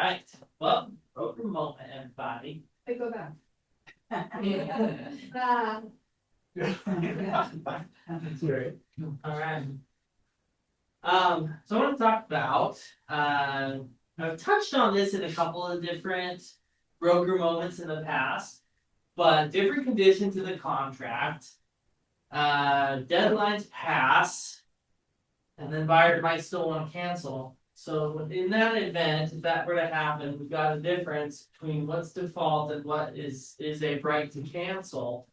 right. Well, broker moment, everybody. Hey, go back. That's great. All right. So I want to talk about, I've touched on this in a couple of different broker moments in the past, but different conditions of the contract, deadlines pass, and then buyer might still want to cancel. So in that event, if that were to happen, we've got a difference between what's default and what is a right to cancel.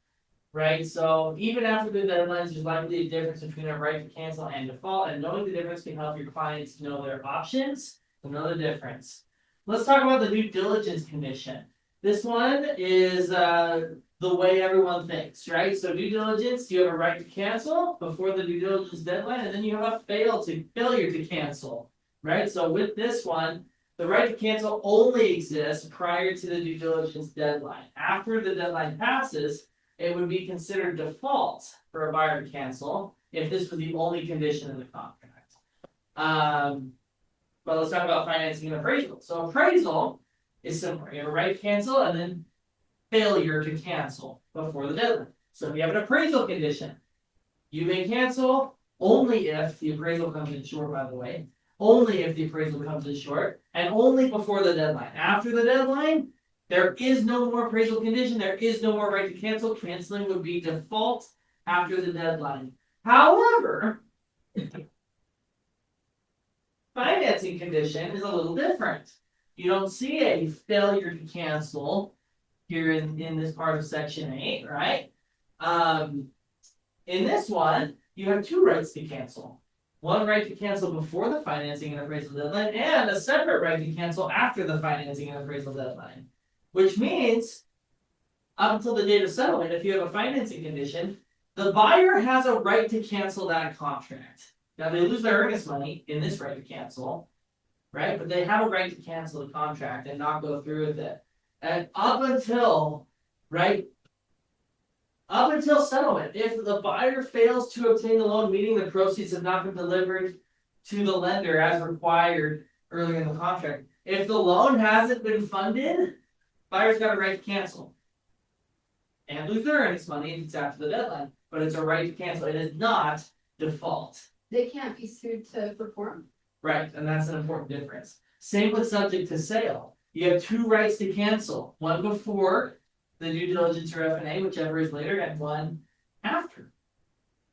Right, so even after the deadlines, there's likely a difference between a right to cancel and default, and knowing the difference can help your clients know their options and know the difference. Let's talk about the due diligence condition. This one is the way everyone thinks, right? So due diligence, you have a right to cancel before the due diligence deadline, and then you have a failure to cancel, right? So with this one, the right to cancel only exists prior to the due diligence deadline. After the deadline passes, it would be considered default for a buyer to cancel if this was the only condition in the contract. But let's talk about financing and appraisal. So appraisal is similar. You have a right to cancel and then failure to cancel before the deadline. So if you have an appraisal condition, you may cancel only if the appraisal comes in short, by the way. Only if the appraisal comes in short, and only before the deadline. After the deadline, there is no more appraisal condition. There is no more right to cancel. Canceling would be default after the deadline. However, financing condition is a little different. You don't see a failure to cancel here in this part of section 8, right? In this one, you have two rights to cancel. One right to cancel before the financing and appraisal deadline, and a separate right to cancel after the financing and appraisal deadline. Which means, up until the date of settlement, if you have a financing condition, the buyer has a right to cancel that contract. Now, they lose their earnest money in this right to cancel, right? But they have a right to cancel the contract and not go through with it. And up until settlement, if the buyer fails to obtain the loan, meaning the proceeds have not been delivered to the lender as required earlier in the contract, if the loan hasn't been funded, buyer's got a right to cancel and lose their earnest money if it's after the deadline, but it's a right to cancel. It is not default. They can't be sued to perform. Right, and that's an important difference. Same with subject to sale. You have two rights to cancel, one before the due diligence or F&A, whichever is later, and one after.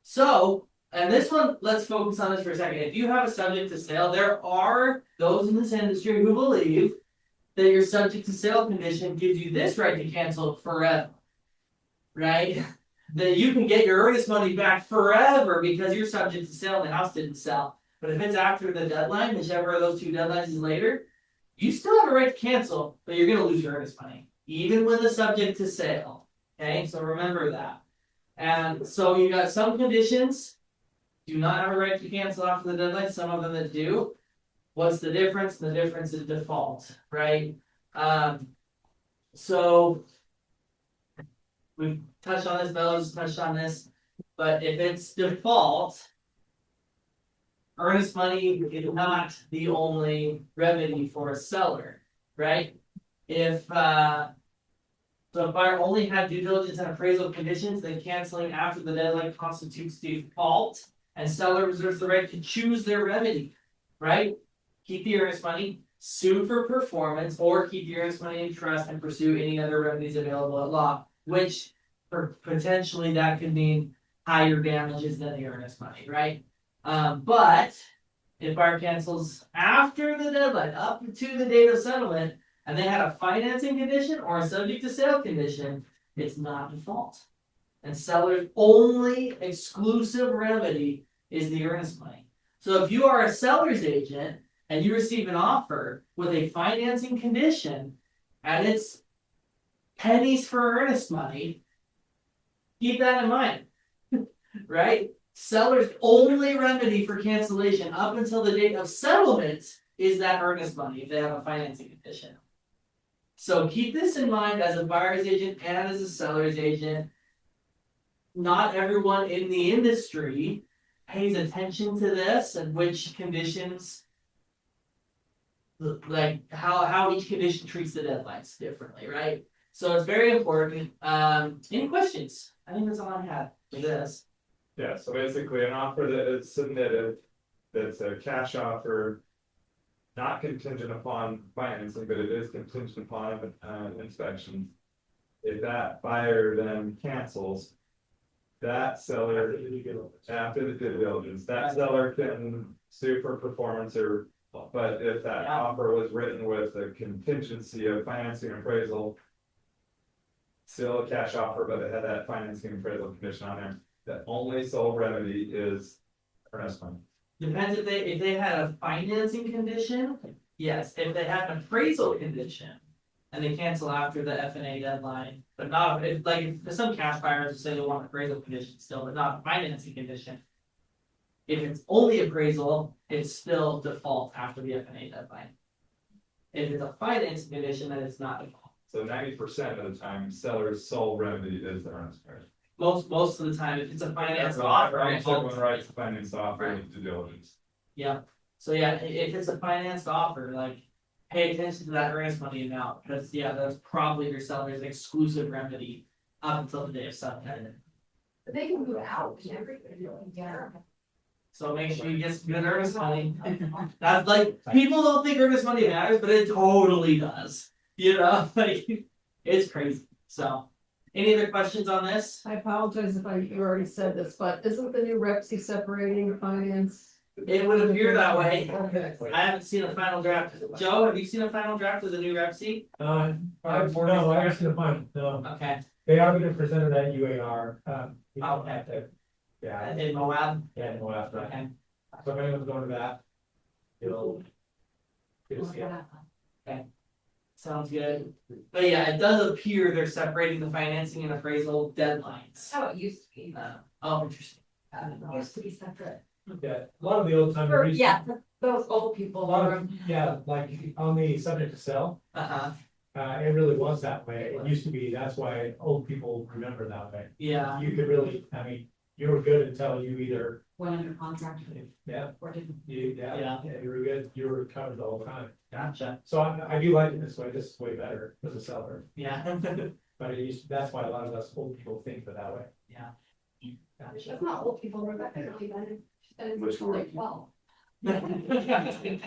So, and this one, let's focus on this for a second. If you have a subject to sale, there are those in this industry who believe that your subject to sale condition gives you this right to cancel forever, right? That you can get your earnest money back forever because you're subject to sale and the house didn't sell. But if it's after the deadline, whichever of those two deadlines is later, you still have a right to cancel, but you're going to lose your earnest money, even with a subject to sale. Okay, so remember that. And so you got some conditions do not have a right to cancel after the deadline, some of them that do. What's the difference? The difference is default, right? So we've touched on this, Bellows touched on this, but if it's default, earnest money is not the only remedy for a seller, right? If so if buyer only had due diligence and appraisal conditions, then canceling after the deadline constitutes default, and seller reserves the right to choose their remedy, right? Keep the earnest money, sue for performance, or keep the earnest money in trust and pursue any other remedies available at law, which potentially that could mean higher damages than the earnest money, right? But if buyer cancels after the deadline, up to the date of settlement, and they had a financing condition or a subject to sale condition, it's not default. And seller's only exclusive remedy is the earnest money. So if you are a seller's agent and you receive an offer with a financing condition and it's pennies for earnest money, keep that in mind, right? Seller's only remedy for cancellation up until the date of settlement is that earnest money if they have a financing condition. So keep this in mind as a buyer's agent and as a seller's agent. Not everyone in the industry pays attention to this and which conditions like how each condition treats the deadlines differently, right? So it's very important. Any questions? I think that's all I have for this. Yeah, so basically an offer that is submitted, that's a cash offer. Not contingent upon financing, but it is contingent upon inspection. If that buyer then cancels. That seller, after the due diligence, that seller can sue for performance or, but if that Yeah. offer was written with a contingency of financing appraisal. Still a cash offer, but it had that financing appraisal condition on there, the only sole remedy is earnest money. Depends if they had a financing condition, yes, if they had an appraisal condition. And they cancel after the F&A deadline, but not if like, for some cash buyers who say they want appraisal condition still, but not a financing condition. If it's only appraisal, it's still default after the F&A deadline. If it's a financing condition, then it's not default. So 90% of the time, seller's sole remedy is the earnest money. Most of the time, if it's a finance offer, it's Someone writes a finance offer Right. with due diligence. yeah. So yeah, if it's a financed offer, like. Pay attention to that earnest money amount, because yeah, that's probably your seller's exclusive remedy up until the day of settlement. But they can move out and everything. Yeah. So make sure you get some good earnest money. That's like, people don't think earnest money matters, but it totally does. You know, like, it's crazy. So, any other questions on this? I apologize if you already said this, but isn't the new Repsy separating finance? It would appear that way. Okay. I haven't seen a final draft. Joe, have you seen a final draft of the new Rep C? No, I haven't seen the final, no, Okay, they are gonna present it at UAR, Okay. Yeah, in Moab, yeah, we'll have that, okay. so if anyone's going to that. You'll. You'll see it. Sounds good. But yeah, it does appear they're separating the financing and appraisal deadlines. How it used to be. Oh, interesting. It used to be separate. Yeah, a lot of the old time. Yeah, those old A people. lot of, yeah, like on the subject to sell, Uh-huh, it really was that way, it used to be, that's why old people remember that way. yeah, You could really, I mean, you were good until you either, Went under contract yeah, or didn't. yeah, you were good, you were covered the whole time. gotcha, So I do like it this way, this is way better as a seller, yeah. but that's why a lot of us old people think of it that way. Yeah. That's not old people, Rebecca, she's been in Which until like 12. Gotcha.